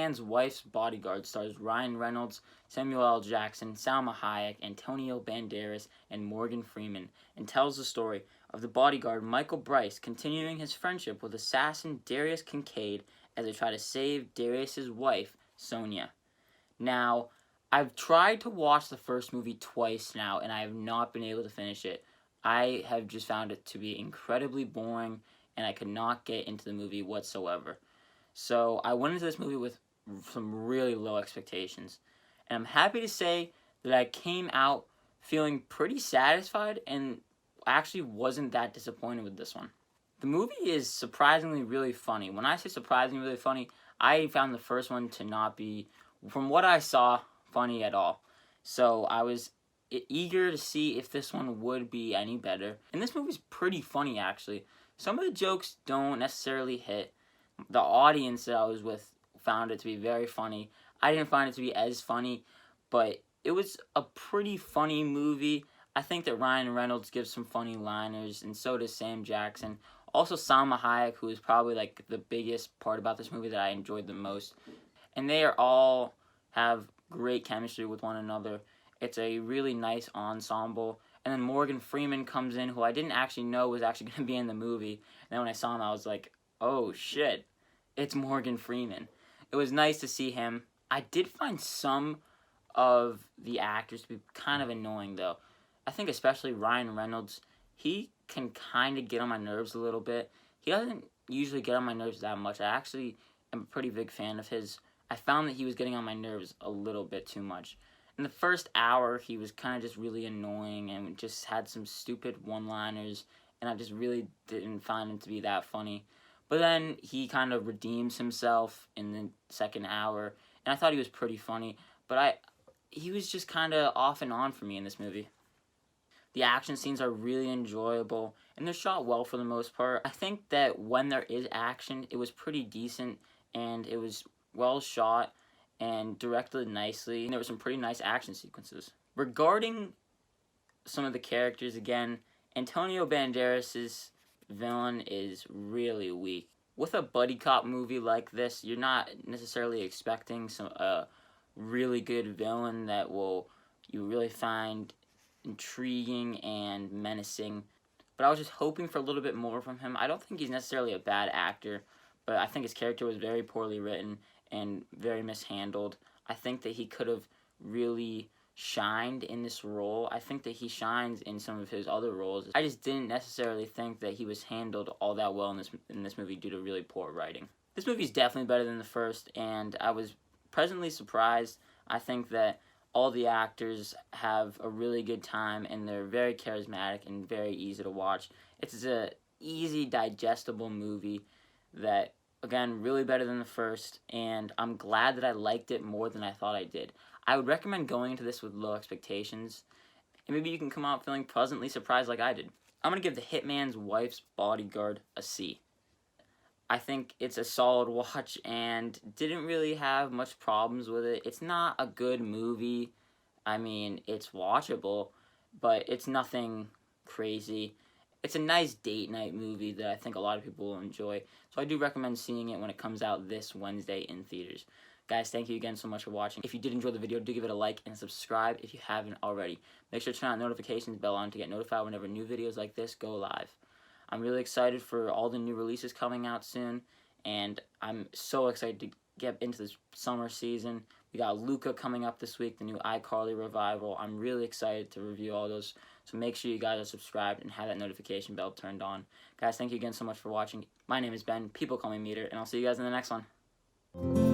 Hitman's Wife's Bodyguard stars Ryan Reynolds, Samuel L. Jackson, Salma Hayek, Antonio Banderas, and Morgan Freeman, and tells the story of the bodyguard Michael Bryce continuing his friendship with assassin Darius Kincaid as they try to save Darius's wife, Sonia. Now, I've tried to watch the first movie twice now, and I have not been able to finish it. I have just found it to be incredibly boring, and I could not get into the movie whatsoever. So I went into this movie with some really low expectations. And I'm happy to say that I came out feeling pretty satisfied and actually wasn't that disappointed with this one. The movie is surprisingly really funny. When I say surprisingly really funny, I found the first one to not be, from what I saw, funny at all. So I was eager to see if this one would be any better. And this movie's pretty funny, actually. Some of the jokes don't necessarily hit. The audience that I was with found it to be very funny. I didn't find it to be as funny, but it was a pretty funny movie. I think that Ryan Reynolds gives some funny liners, and so does Sam Jackson. Also, Salma Hayek, who is probably like the biggest part about this movie that I enjoyed the most. And they are all have great chemistry with one another. It's a really nice ensemble. And then Morgan Freeman comes in, who I didn't actually know was actually going to be in the movie. And then when I saw him, I was like, oh shit, it's Morgan Freeman. It was nice to see him. I did find some of the actors to be kind of annoying, though. I think especially Ryan Reynolds, he can kind of get on my nerves a little bit. He doesn't usually get on my nerves that much. I actually am a pretty big fan of his. I found that he was getting on my nerves a little bit too much. In the first hour, he was kind of just really annoying and just had some stupid one-liners, and I just really didn't find him to be that funny. But then he kind of redeems himself in the second hour, and I thought he was pretty funny, but he was just kind of off and on for me in this movie. The action scenes are really enjoyable, and they're shot well for the most part. I think that when there is action, it was pretty decent, and it was well shot and directed nicely, and there were some pretty nice action sequences. Regarding some of the characters, again, Antonio Banderas' villain is really weak. With a buddy cop movie like this, you're not necessarily expecting a really good villain that you really find intriguing and menacing. But I was just hoping for a little bit more from him. I don't think he's necessarily a bad actor, but I think his character was very poorly written and very mishandled. I think that he could have really shined in this role. I think that he shines in some of his other roles. I just didn't necessarily think that he was handled all that well in this movie due to really poor writing. This movie is definitely better than the first, and I was pleasantly surprised. I think that all the actors have a really good time, and they're very charismatic and very easy to watch. It's an easy, digestible movie that, again, really better than the first, and I'm glad that I liked it more than I thought I did. I would recommend going into this with low expectations, and maybe you can come out feeling pleasantly surprised like I did. I'm going to give The Hitman's Wife's Bodyguard a C. I think it's a solid watch and didn't really have much problems with it. It's not a good movie. I mean, it's watchable, but it's nothing crazy. It's a nice date night movie that I think a lot of people will enjoy. So I do recommend seeing it when it comes out this Wednesday in theaters. Guys, thank you again so much for watching. If you did enjoy the video, do give it a like and subscribe if you haven't already. Make sure to turn on notifications bell on to get notified whenever new videos like this go live. I'm really excited for all the new releases coming out soon, and I'm so excited to get into this summer season. We got Luca coming up this week, the new iCarly revival. I'm really excited to review all those, so make sure you guys are subscribed and have that notification bell turned on. Guys, thank you again so much for watching. My name is Ben, people call me Meter, and I'll see you guys in the next one.